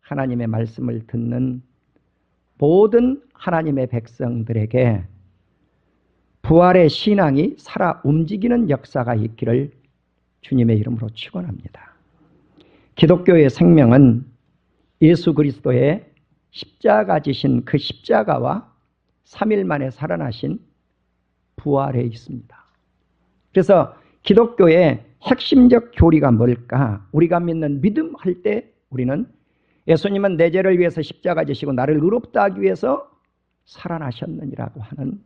하나님의 말씀을 듣는 모든 하나님의 백성들에게 부활의 신앙이 살아 움직이는 역사가 있기를 주님의 이름으로 축원합니다. 기독교의 생명은 예수 그리스도의 십자가 지신 그 십자가와 3일 만에 살아나신 부활에 있습니다. 그래서 기독교의 핵심적 교리가 뭘까? 우리가 믿는 믿음 할 때 우리는 예수님은 내 죄를 위해서 십자가 지시고 나를 의롭다 하기 위해서 살아나셨느니라고 하는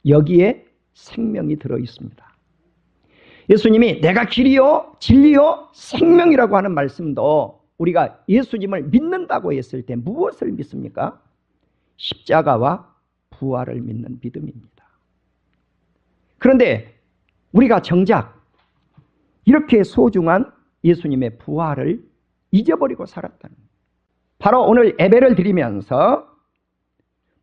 여기에 생명이 들어 있습니다. 예수님이 내가 길이요 진리요 생명이라고 하는 말씀도 우리가 예수님을 믿는다고 했을 때 무엇을 믿습니까? 십자가와 부활을 믿는 믿음입니다. 그런데 우리가 정작 이렇게 소중한 예수님의 부활을 잊어버리고 살았다는 거예요. 바로 오늘 예배를 드리면서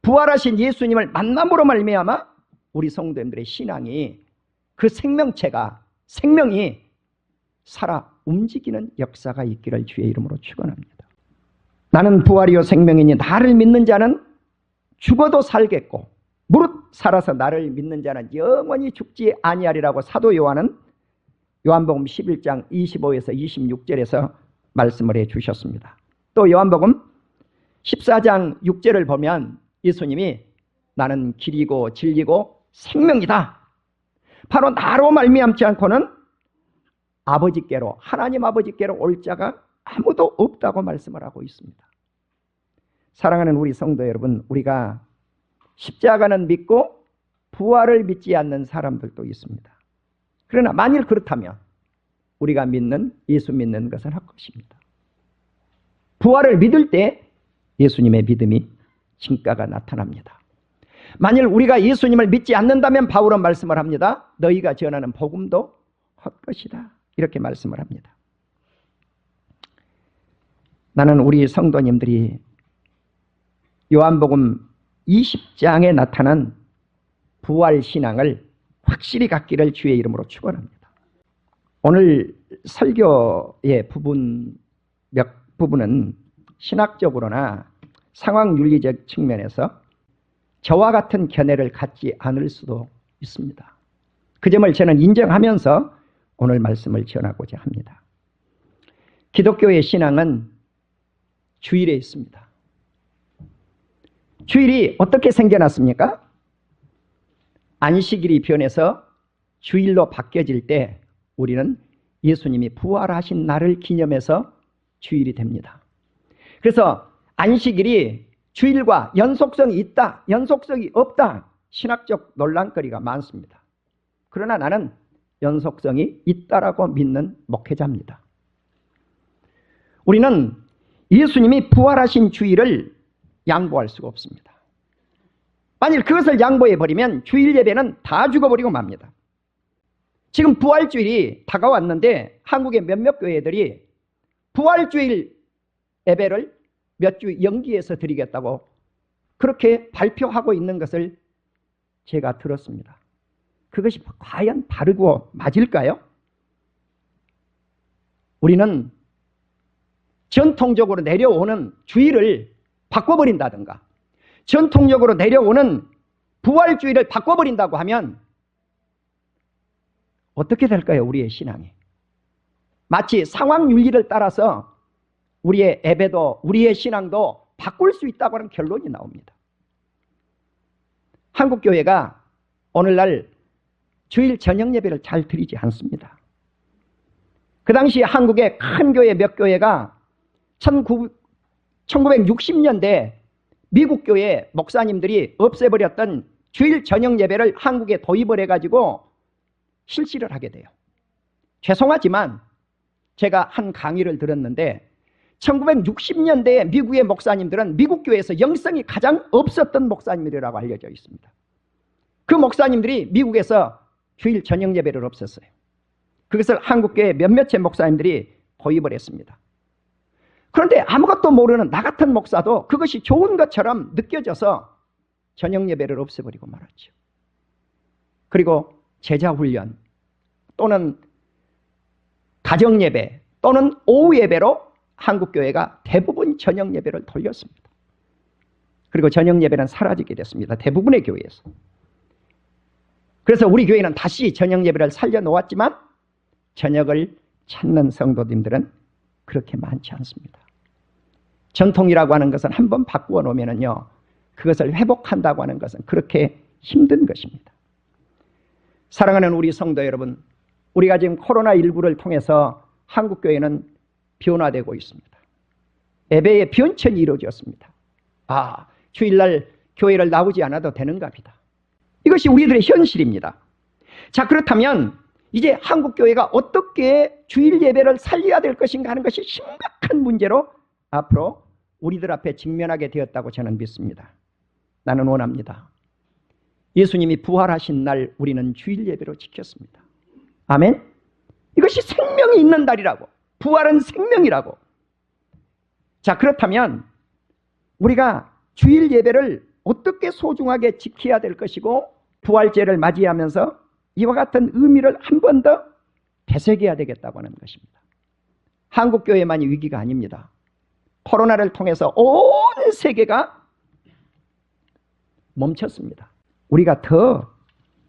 부활하신 예수님을 만남으로 말미암아 우리 성도님들의 신앙이 그 생명이 살아 움직이는 역사가 있기를 주의 이름으로 축원합니다. 나는 부활이요 생명이니 나를 믿는 자는 죽어도 살겠고 무릇 살아서 나를 믿는 자는 영원히 죽지 아니하리라고 사도 요한은 요한복음 11장 25에서 26절에서 말씀을 해주셨습니다. 또 요한복음 14장 6절을 보면 예수님이 나는 길이고 진리고 생명이다. 바로 나로 말미암지 않고는 아버지께로 하나님 아버지께로 올 자가 아무도 없다고 말씀을 하고 있습니다. 사랑하는 우리 성도 여러분, 우리가 십자가는 믿고 부활을 믿지 않는 사람들도 있습니다. 그러나 만일 그렇다면 우리가 믿는 예수 믿는 것은 할 것입니다. 부활을 믿을 때 예수님의 믿음이 진가가 나타납니다. 만일 우리가 예수님을 믿지 않는다면 바울은 말씀을 합니다. 너희가 전하는 복음도 헛것이다. 이렇게 말씀을 합니다. 나는 우리 성도님들이 요한복음 20장에 나타난 부활신앙을 확실히 갖기를 주의 이름으로 축원합니다. 오늘 설교의 몇 부분은 신학적으로나 상황윤리적 측면에서 저와 같은 견해를 갖지 않을 수도 있습니다. 그 점을 저는 인정하면서 오늘 말씀을 전하고자 합니다. 기독교의 신앙은 주일에 있습니다. 주일이 어떻게 생겨났습니까? 안식일이 변해서 주일로 바뀌어질 때 우리는 예수님이 부활하신 날을 기념해서 주일이 됩니다. 그래서 안식일이 주일과 연속성이 있다, 연속성이 없다, 신학적 논란거리가 많습니다. 그러나 나는 연속성이 있다라고 믿는 목회자입니다. 우리는 예수님이 부활하신 주일을 양보할 수가 없습니다. 만일 그것을 양보해버리면 주일 예배는 다 죽어버리고 맙니다. 지금 부활주일이 다가왔는데 한국의 몇몇 교회들이 부활주일 예배를 몇 주 연기해서 드리겠다고 그렇게 발표하고 있는 것을 제가 들었습니다. 그것이 과연 바르고 맞을까요? 우리는 전통적으로 내려오는 주일을 바꿔버린다든가 전통적으로 내려오는 부활주일을 바꿔버린다고 하면 어떻게 될까요? 우리의 신앙이 마치 상황윤리를 따라서 우리의 예배도 우리의 신앙도 바꿀 수 있다고 하는 결론이 나옵니다. 한국교회가 오늘날 주일 저녁 예배를 잘 드리지 않습니다. 그 당시 한국의 큰 교회 몇 교회가 1960년대 미국 교회 목사님들이 없애버렸던 주일 저녁 예배를 한국에 도입을 해가지고 실시를 하게 돼요. 죄송하지만 제가 한 강의를 들었는데 1960년대에 미국의 목사님들은 미국 교회에서 영성이 가장 없었던 목사님들이라고 알려져 있습니다. 그 목사님들이 미국에서 주일 저녁 예배를 없앴어요. 그것을 한국교회 몇몇의 목사님들이 도입을 했습니다. 그런데 아무것도 모르는 나 같은 목사도 그것이 좋은 것처럼 느껴져서 저녁 예배를 없애버리고 말았죠. 그리고 제자훈련 또는 가정예배 또는 오후 예배로 한국교회가 대부분 저녁 예배를 돌렸습니다. 그리고 저녁 예배는 사라지게 됐습니다. 대부분의 교회에서. 그래서 우리 교회는 다시 저녁 예배를 살려놓았지만 저녁을 찾는 성도님들은 그렇게 많지 않습니다. 전통이라고 하는 것은 한번 바꾸어 놓으면요, 그것을 회복한다고 하는 것은 그렇게 힘든 것입니다. 사랑하는 우리 성도 여러분, 우리가 지금 코로나19를 통해서 한국교회는 변화되고 있습니다. 예배의 변천이 이루어졌습니다. 주일날 교회를 나오지 않아도 되는가 보다. 이것이 우리들의 현실입니다. 자, 그렇다면 이제 한국교회가 어떻게 주일 예배를 살려야 될 것인가 하는 것이 심각한 문제로 앞으로 우리들 앞에 직면하게 되었다고 저는 믿습니다. 나는 원합니다. 예수님이 부활하신 날 우리는 주일 예배로 지켰습니다. 아멘? 이것이 생명이 있는 날이라고. 부활은 생명이라고. 자, 그렇다면 우리가 주일 예배를 어떻게 소중하게 지켜야 될 것이고 부활제를 맞이하면서 이와 같은 의미를 한 번 더 되새겨야 되겠다고 하는 것입니다. 한국교회만이 위기가 아닙니다. 코로나를 통해서 온 세계가 멈췄습니다. 우리가 더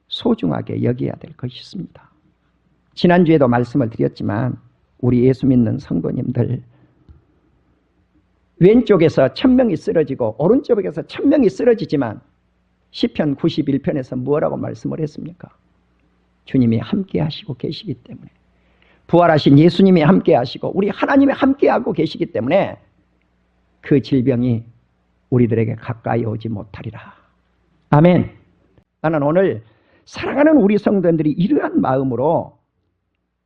소중하게 여겨야 될 것이 있습니다. 지난주에도 말씀을 드렸지만 우리 예수 믿는 성도님들, 왼쪽에서 1000명이 쓰러지고 오른쪽에서 1000명이 쓰러지지만 시편 91편에서 뭐라고 말씀을 했습니까? 주님이 함께 하시고 계시기 때문에, 부활하신 예수님이 함께 하시고 우리 하나님이 함께 하고 계시기 때문에 그 질병이 우리들에게 가까이 오지 못하리라. 아멘. 나는 오늘 사랑하는 우리 성도들이 이러한 마음으로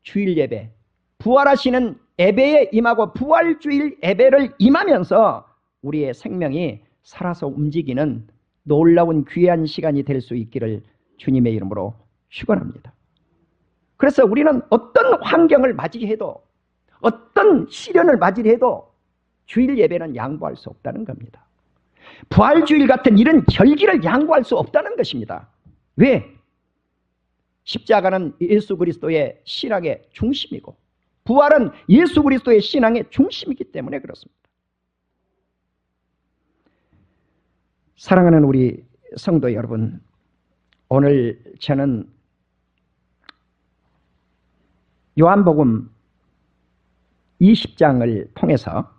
주일 예배, 부활하시는 예배에 임하고 부활주일 예배를 임하면서 우리의 생명이 살아서 움직이는 놀라운 귀한 시간이 될 수 있기를 주님의 이름으로 축원합니다. 그래서 우리는 어떤 환경을 맞이해도, 어떤 시련을 맞이해도 주일 예배는 양보할 수 없다는 겁니다. 부활주일 같은 이런 절기를 양보할 수 없다는 것입니다. 왜? 십자가는 예수 그리스도의 신앙의 중심이고 부활은 예수 그리스도의 신앙의 중심이기 때문에 그렇습니다. 사랑하는 우리 성도 여러분, 오늘 저는 요한복음 20장을 통해서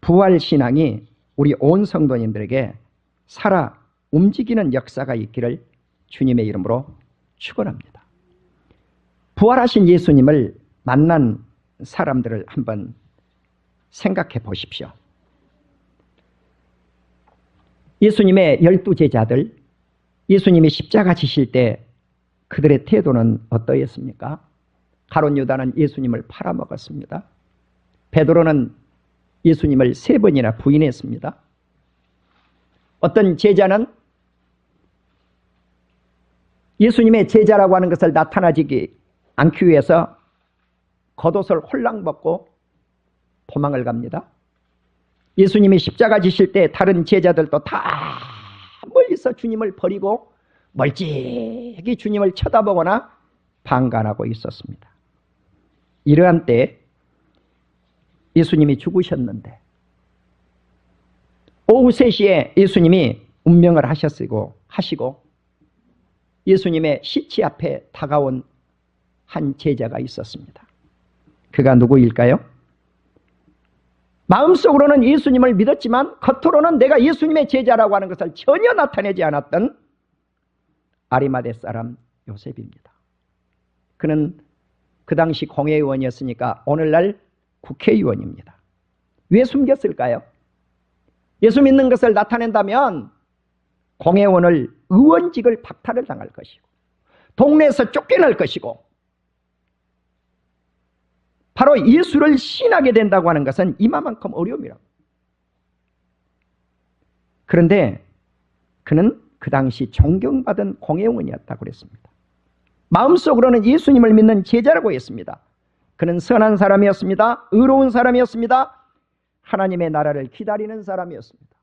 부활신앙이 우리 온 성도님들에게 살아 움직이는 역사가 있기를 주님의 이름으로 축원합니다. 부활하신 예수님을 만난 사람들을 한번 생각해 보십시오. 예수님의 12제자들, 예수님이 십자가 지실 때 그들의 태도는 어떠했습니까? 가룟 유다는 예수님을 팔아먹었습니다. 베드로는 예수님을 3번이나 부인했습니다. 어떤 제자는 예수님의 제자라고 하는 것을 나타나지 않기 위해서 겉옷을 홀랑 벗고 도망을 갑니다. 예수님이 십자가 지실 때 다른 제자들도 다 멀리서 주님을 버리고 멀찍이 주님을 쳐다보거나 방관하고 있었습니다. 이러한 때 예수님이 죽으셨는데 오후 3시에 예수님이 운명을 하시고 예수님의 시체 앞에 다가온 한 제자가 있었습니다. 그가 누구일까요? 마음속으로는 예수님을 믿었지만 겉으로는 내가 예수님의 제자라고 하는 것을 전혀 나타내지 않았던 아리마대 사람 요셉입니다. 그는 그 당시 공회의원이었으니까 오늘날 국회의원입니다. 왜 숨겼을까요? 예수 믿는 것을 나타낸다면 공회의원을 의원직을 박탈을 당할 것이고 동네에서 쫓겨날 것이고 바로 예수를 신하게 된다고 하는 것은 이만큼 어려움이라고. 그런데 그는 그 당시 존경받은 공회의원이었다고 그랬습니다. 마음속으로는 예수님을 믿는 제자라고 했습니다. 그는 선한 사람이었습니다. 의로운 사람이었습니다. 하나님의 나라를 기다리는 사람이었습니다.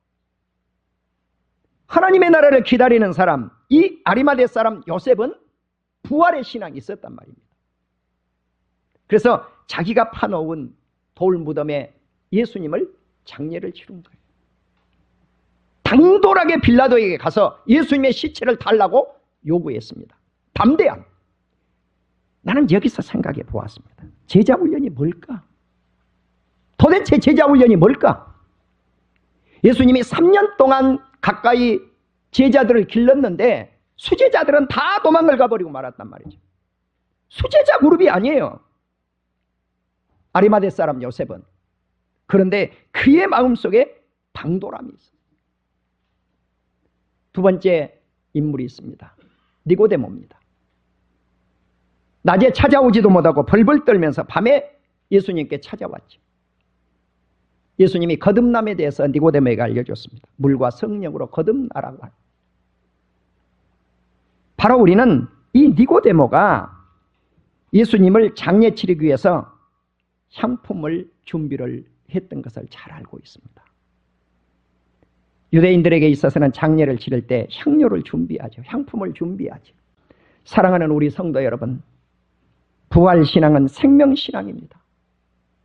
하나님의 나라를 기다리는 사람, 이 아리마대 사람 요셉은 부활의 신앙이 있었단 말입니다. 그래서 자기가 파놓은 돌 무덤에 예수님을 장례를 치른 거예요. 당돌하게 빌라도에게 가서 예수님의 시체를 달라고 요구했습니다. 담대함. 나는 여기서 생각해 보았습니다. 제자 훈련이 뭘까? 도대체 제자 훈련이 뭘까? 예수님이 3년 동안 가까이 제자들을 길렀는데 수제자들은 다 도망을 가버리고 말았단 말이죠. 수제자 그룹이 아니에요. 아리마대 사람 요셉은. 그런데 그의 마음속에 당돌함이 있어요. 두 번째 인물이 있습니다. 니고데모입니다. 낮에 찾아오지도 못하고 벌벌 떨면서 밤에 예수님께 찾아왔죠. 예수님이 거듭남에 대해서 니고데모에게 알려줬습니다. 물과 성령으로 거듭나라고. 바로 우리는 이 니고데모가 예수님을 장례 치르기 위해서 향품을 준비를 했던 것을 잘 알고 있습니다. 유대인들에게 있어서는 장례를 치를 때 향료를 준비하죠. 향품을 준비하죠. 사랑하는 우리 성도 여러분, 부활신앙은 생명신앙입니다.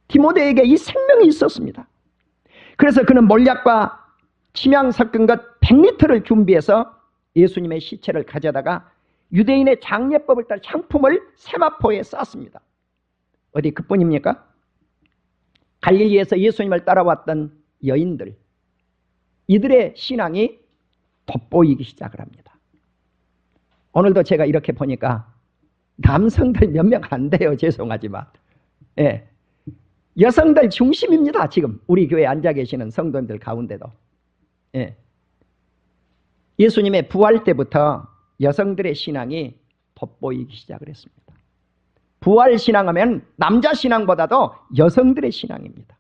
디모데에게 이 생명이 있었습니다. 그래서 그는 몰약과 침향 섞은 것 100리터를 준비해서 예수님의 시체를 가져다가 유대인의 장례법을 따라 향품을 세마포에 쌌습니다. 어디 그뿐입니까? 갈릴리에서 예수님을 따라왔던 여인들, 이들의 신앙이 돋보이기 시작을 합니다. 오늘도 제가 이렇게 보니까 남성들 몇 명 안 돼요. 죄송하지만. 예. 여성들 중심입니다. 지금 우리 교회에 앉아 계시는 성도님들 가운데도. 예. 예수님의 부활 때부터 여성들의 신앙이 돋보이기 시작을 했습니다. 부활 신앙하면 남자 신앙보다도 여성들의 신앙입니다.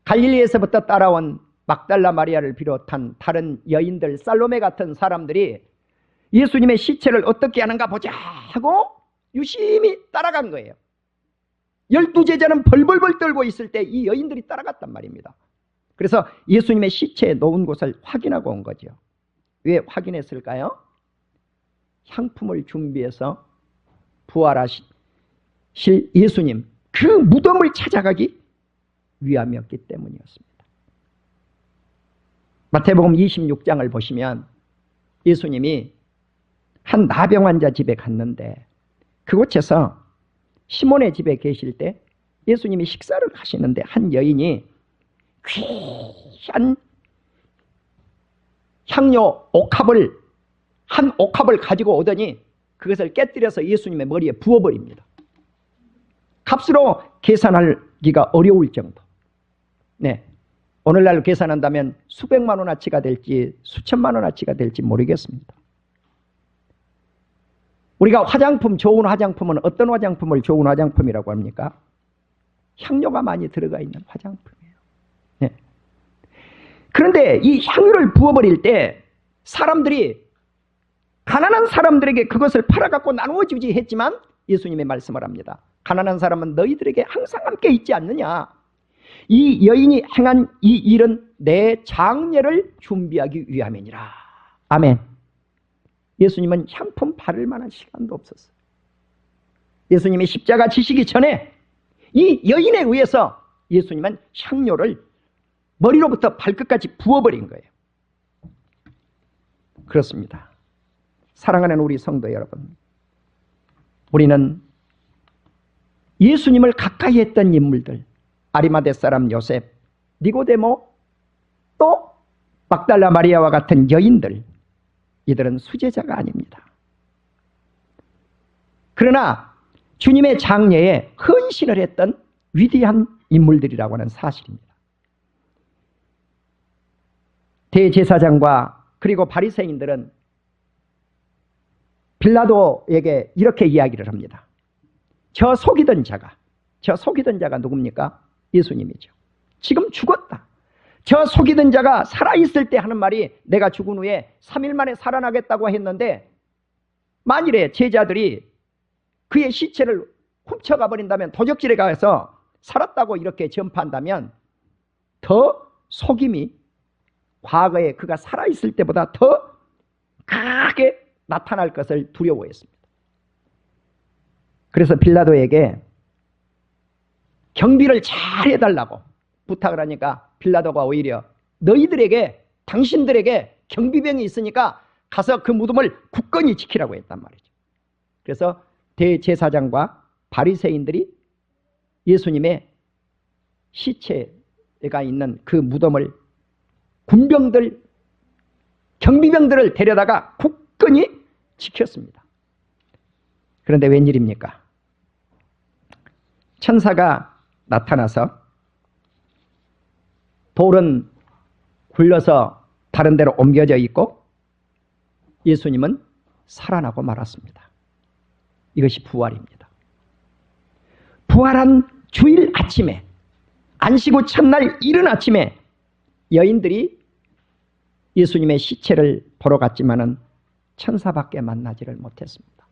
갈릴리에서부터 따라온 막달라 마리아를 비롯한 다른 여인들, 살로메 같은 사람들이 예수님의 시체를 어떻게 하는가 보자 하고 유심히 따라간 거예요. 12제자는 벌벌벌 떨고 있을 때 이 여인들이 따라갔단 말입니다. 그래서 예수님의 시체에 놓은 곳을 확인하고 온 거죠. 왜 확인했을까요? 향품을 준비해서 부활하실 예수님, 그 무덤을 찾아가기 위함이었기 때문이었습니다. 마태복음 26장을 보시면 예수님이 한 나병 환자 집에 갔는데 그곳에서 시몬의 집에 계실 때 예수님이 식사를 하시는데 한 여인이 귀한 향료 한 옥합을 가지고 오더니 그것을 깨뜨려서 예수님의 머리에 부어버립니다. 값으로 계산하기가 어려울 정도. 네, 오늘날 계산한다면 수백만 원어치가 될지 수천만 원어치가 될지 모르겠습니다. 우리가 화장품, 좋은 화장품은 어떤 화장품을 좋은 화장품이라고 합니까? 향료가 많이 들어가 있는 화장품이에요. 네. 그런데 이 향유를 부어버릴 때 사람들이, 가난한 사람들에게 그것을 팔아갖고 나누어주지 했지만 예수님의 말씀을 합니다. 가난한 사람은 너희들에게 항상 함께 있지 않느냐. 이 여인이 행한 이 일은 내 장례를 준비하기 위함이니라. 아멘. 예수님은 향품 바를 만한 시간도 없었어요. 예수님이 십자가 지시기 전에 이 여인에 의해서 예수님은 향료를 머리로부터 발끝까지 부어버린 거예요. 그렇습니다. 사랑하는 우리 성도 여러분, 우리는 예수님을 가까이 했던 인물들, 아리마대 사람 요셉, 니고데모, 또 막달라 마리아와 같은 여인들, 이들은 수제자가 아닙니다. 그러나 주님의 장례에 헌신을 했던 위대한 인물들이라고 하는 사실입니다. 대제사장과 그리고 바리새인들은 빌라도에게 이렇게 이야기를 합니다. 저 속이던 자가 누굽니까? 예수님이죠. 지금 죽었다. 저 속이던 자가 살아있을 때 하는 말이 내가 죽은 후에 3일 만에 살아나겠다고 했는데 만일에 제자들이 그의 시체를 훔쳐가 버린다면, 도적질에 가서 살았다고 이렇게 전파한다면 더 속임이 과거에 그가 살아있을 때보다 더 강하게 나타날 것을 두려워했습니다. 그래서 빌라도에게 경비를 잘 해달라고 부탁을 하니까 빌라도가 오히려 너희들에게, 당신들에게 경비병이 있으니까 가서 그 무덤을 굳건히 지키라고 했단 말이죠. 그래서 대제사장과 바리새인들이 예수님의 시체가 있는 그 무덤을 군병들, 경비병들을 데려다가 굳건히 지켰습니다. 그런데 웬일입니까? 천사가 나타나서 돌은 굴려서 다른 데로 옮겨져 있고 예수님은 살아나고 말았습니다. 이것이 부활입니다. 부활한 주일 아침에, 안식 후 첫날 이른 아침에 여인들이 예수님의 시체를 보러 갔지만은 천사밖에 만나지를 못했습니다.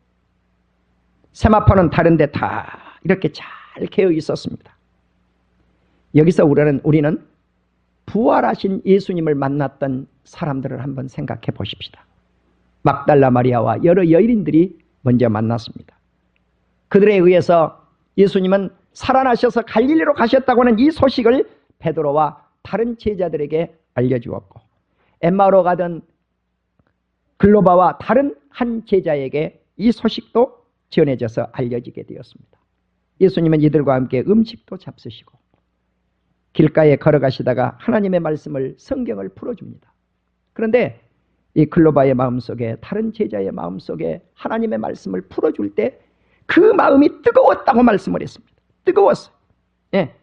세마포는 다른 데 다 이렇게 잘 개어 있었습니다. 여기서 우리는 부활하신 예수님을 만났던 사람들을 한번 생각해 보십시다. 막달라 마리아와 여러 여인들이 먼저 만났습니다. 그들에 의해서 예수님은 살아나셔서 갈릴리로 가셨다고 하는 이 소식을 베드로와 다른 제자들에게 알려주었고, 엠마오로 가던 글로바와 다른 한 제자에게 이 소식도 전해져서 알려지게 되었습니다. 예수님은 이들과 함께 음식도 잡수시고 길가에 걸어가시다가 하나님의 말씀을, 성경을 풀어줍니다. 그런데 이 글로바의 마음속에, 다른 제자의 마음속에 하나님의 말씀을 풀어줄 때 그 마음이 뜨거웠다고 말씀을 했습니다. 뜨거웠어요. 예.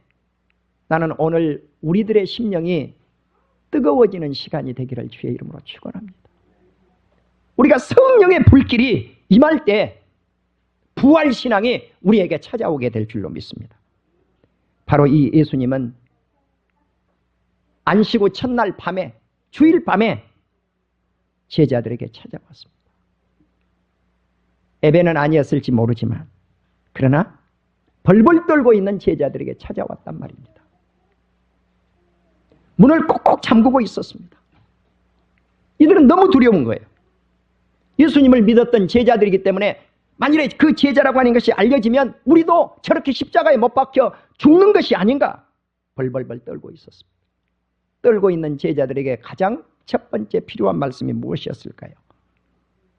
나는 오늘 우리들의 심령이 뜨거워지는 시간이 되기를 주의 이름으로 축원합니다. 우리가 성령의 불길이 임할 때 부활신앙이 우리에게 찾아오게 될 줄로 믿습니다. 바로 이 예수님은 안식 후 첫날 밤에, 주일 밤에 제자들에게 찾아왔습니다. 예배는 아니었을지 모르지만 그러나 벌벌 떨고 있는 제자들에게 찾아왔단 말입니다. 문을 꼭꼭 잠그고 있었습니다. 이들은 너무 두려운 거예요. 예수님을 믿었던 제자들이기 때문에 만일에 그 제자라고 하는 것이 알려지면 우리도 저렇게 십자가에 못 박혀 죽는 것이 아닌가 벌벌벌 떨고 있었습니다. 떨고 있는 제자들에게 가장 첫 번째 필요한 말씀이 무엇이었을까요?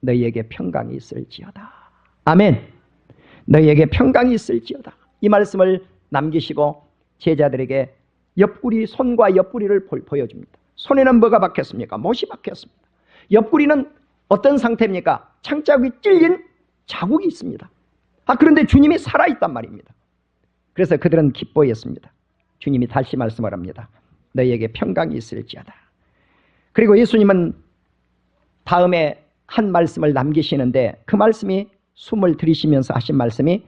너희에게 평강이 있을지어다. 아멘. 너희에게 평강이 있을지어다. 이 말씀을 남기시고 제자들에게 옆구리, 손과 옆구리를 보여줍니다. 손에는 뭐가 박혔습니까? 못이 박혔습니다. 옆구리는 어떤 상태입니까? 창자국이 찔린 자국이 있습니다. 그런데 주님이 살아있단 말입니다. 그래서 그들은 기뻐했습니다. 주님이 다시 말씀을 합니다. 너희에게 평강이 있을지어다. 그리고 예수님은 다음에 한 말씀을 남기시는데 그 말씀이, 숨을 들이쉬면서 하신 말씀이,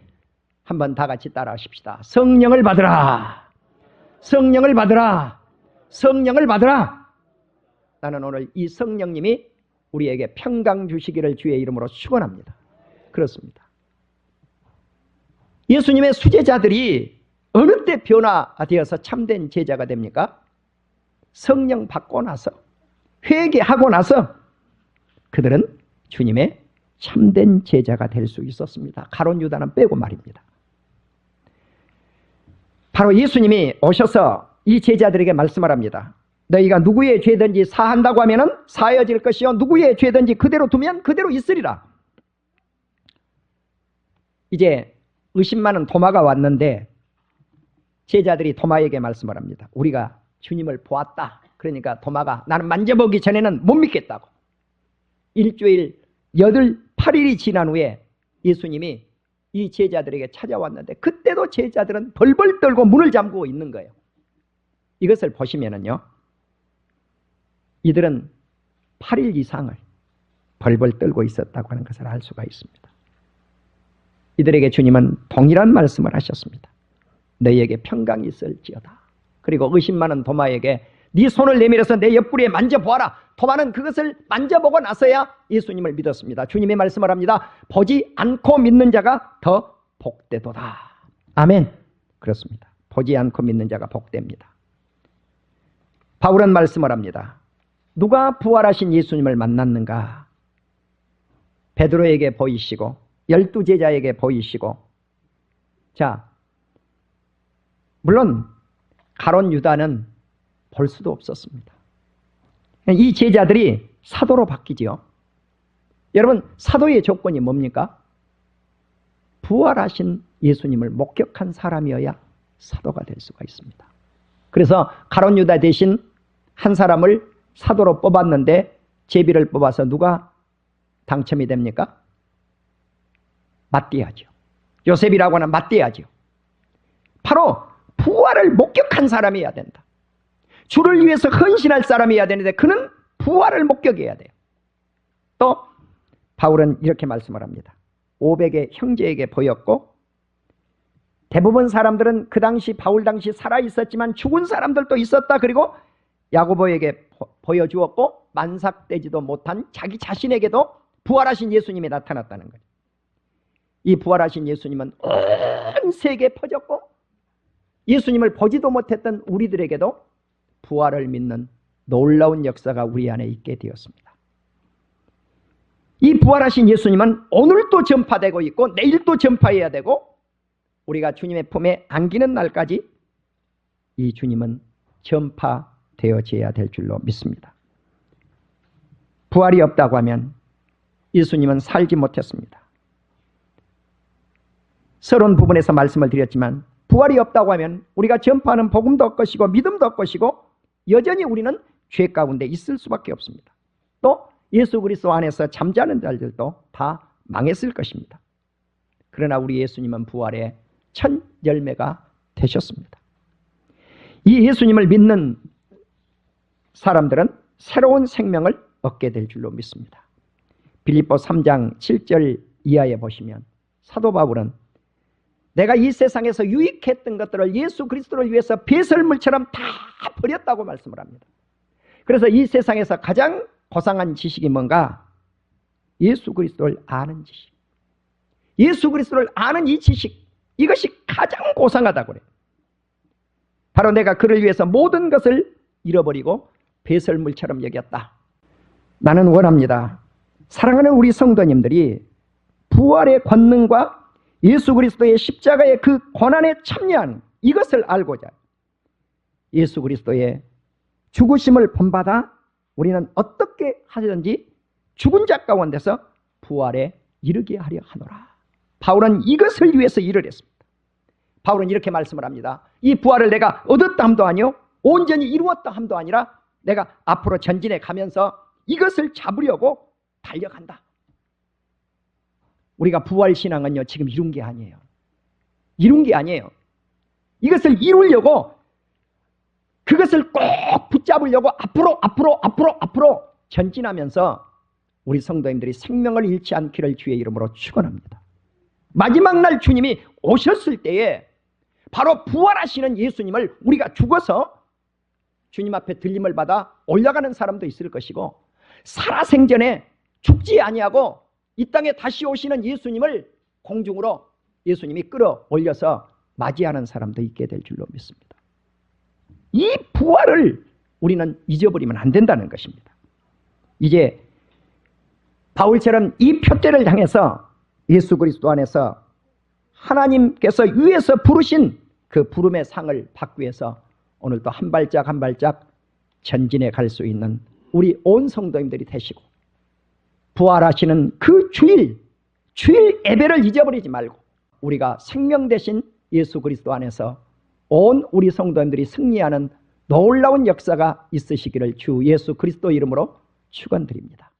한번 다 같이 따라 하십시다. 성령을 받으라. 성령을 받으라. 성령을 받으라. 나는 오늘 이 성령님이 우리에게 평강 주시기를 주의 이름으로 축원합니다. 그렇습니다. 예수님의 수제자들이 어느 때 변화되어서 참된 제자가 됩니까? 성령 받고 나서, 회개하고 나서 그들은 주님의 참된 제자가 될 수 있었습니다. 가룟 유다는 빼고 말입니다. 바로 예수님이 오셔서 이 제자들에게 말씀을 합니다. 너희가 누구의 죄든지 사한다고 하면은 사여질 것이요 누구의 죄든지 그대로 두면 그대로 있으리라. 이제 의심 많은 도마가 왔는데 제자들이 도마에게 말씀을 합니다. 우리가 주님을 보았다. 그러니까 도마가 나는 만져보기 전에는 못 믿겠다고. 일주일 8일이 지난 후에 예수님이 이 제자들에게 찾아왔는데 그때도 제자들은 벌벌 떨고 문을 잠그고 있는 거예요. 이것을 보시면은요, 이들은 8일 이상을 벌벌 떨고 있었다고 하는 것을 알 수가 있습니다. 이들에게 주님은 동일한 말씀을 하셨습니다. 너희에게 평강이 있을지어다. 그리고 의심 많은 도마에게 네 손을 내밀어서 내 옆구리에 만져보아라. 도마는 그것을 만져보고 나서야 예수님을 믿었습니다. 주님이 말씀을 합니다. 보지 않고 믿는 자가 더 복되도다. 아멘. 그렇습니다. 보지 않고 믿는 자가 복됩니다. 바울은 말씀을 합니다. 누가 부활하신 예수님을 만났는가? 베드로에게 보이시고 12제자에게 보이시고, 자, 물론 가룟 유다는 볼 수도 없었습니다. 이 제자들이 사도로 바뀌지요. 여러분, 사도의 조건이 뭡니까? 부활하신 예수님을 목격한 사람이어야 사도가 될 수가 있습니다. 그래서 가룟 유다 대신 한 사람을 사도로 뽑았는데 제비를 뽑아서 누가 당첨이 됩니까? ματ디아죠. 요셉이라고 하는 mat디아죠. 바로 부활을 목격한 사람이어야 된다. 주를 위해서 헌신할 사람이어야 되는데 그는 부활을 목격해야 돼요. 또 바울은 이렇게 말씀을 합니다. 500의 형제에게 보였고, 대부분 사람들은 그 당시 바울 당시 살아있었지만 죽은 사람들도 있었다. 그리고 야고보에게 보여주었고 만삭되지도 못한 자기 자신에게도 부활하신 예수님이 나타났다는 거예요. 이 부활하신 예수님은 온 세계에 퍼졌고 예수님을 보지도 못했던 우리들에게도 부활을 믿는 놀라운 역사가 우리 안에 있게 되었습니다. 이 부활하신 예수님은 오늘도 전파되고 있고 내일도 전파해야 되고 우리가 주님의 품에 안기는 날까지 이 주님은 전파되어져야 될 줄로 믿습니다. 부활이 없다고 하면 예수님은 살지 못했습니다. 서론 부분에서 말씀을 드렸지만 부활이 없다고 하면 우리가 전파하는 복음도 없것이고 믿음도 없것이고 여전히 우리는 죄 가운데 있을 수밖에 없습니다. 또 예수 그리스도 안에서 잠자는 자들도 다 망했을 것입니다. 그러나 우리 예수님은 부활의 첫 열매가 되셨습니다. 이 예수님을 믿는 사람들은 새로운 생명을 얻게 될 줄로 믿습니다. 빌립보 3장 7절 이하에 보시면 사도 바울은 내가 이 세상에서 유익했던 것들을 예수 그리스도를 위해서 배설물처럼 다 버렸다고 말씀을 합니다. 그래서 이 세상에서 가장 고상한 지식이 뭔가? 예수 그리스도를 아는 지식. 예수 그리스도를 아는 이 지식, 이것이 가장 고상하다고 그래요. 바로 내가 그를 위해서 모든 것을 잃어버리고 배설물처럼 여겼다. 나는 원합니다. 사랑하는 우리 성도님들이 부활의 권능과 예수 그리스도의 십자가의 그 고난에 참여한 이것을 알고자 예수 그리스도의 죽으심을 본받아 우리는 어떻게 하든지 죽은 자 가운데서 부활에 이르게 하려 하노라. 바울은 이것을 위해서 일을 했습니다. 바울은 이렇게 말씀을 합니다. 이 부활을 내가 얻었다 함도 아니요 온전히 이루었다 함도 아니라 내가 앞으로 전진해 가면서 이것을 잡으려고 달려간다. 우리가 부활신앙은요 지금 이룬 게 아니에요. 이룬 게 아니에요. 이것을 이루려고 그것을 꼭 붙잡으려고 앞으로 전진하면서 우리 성도님들이 생명을 잃지 않기를 주의 이름으로 축원합니다. 마지막 날 주님이 오셨을 때에 바로 부활하시는 예수님을 우리가 죽어서 주님 앞에 들림을 받아 올라가는 사람도 있을 것이고 살아생전에 죽지 아니하고 이 땅에 다시 오시는 예수님을 공중으로 예수님이 끌어올려서 맞이하는 사람도 있게 될 줄로 믿습니다. 이 부활을 우리는 잊어버리면 안 된다는 것입니다. 이제 바울처럼 이 표대를 향해서 예수 그리스도 안에서 하나님께서 위에서 부르신 그 부름의 상을 받기 위해서 오늘도 한 발짝 한 발짝 전진해 갈 수 있는 우리 온 성도님들이 되시고 부활하시는 그 주일 예배를 잊어버리지 말고 우리가 생명 되신 예수 그리스도 안에서 온 우리 성도님들이 승리하는 놀라운 역사가 있으시기를 주 예수 그리스도 이름으로 축원드립니다.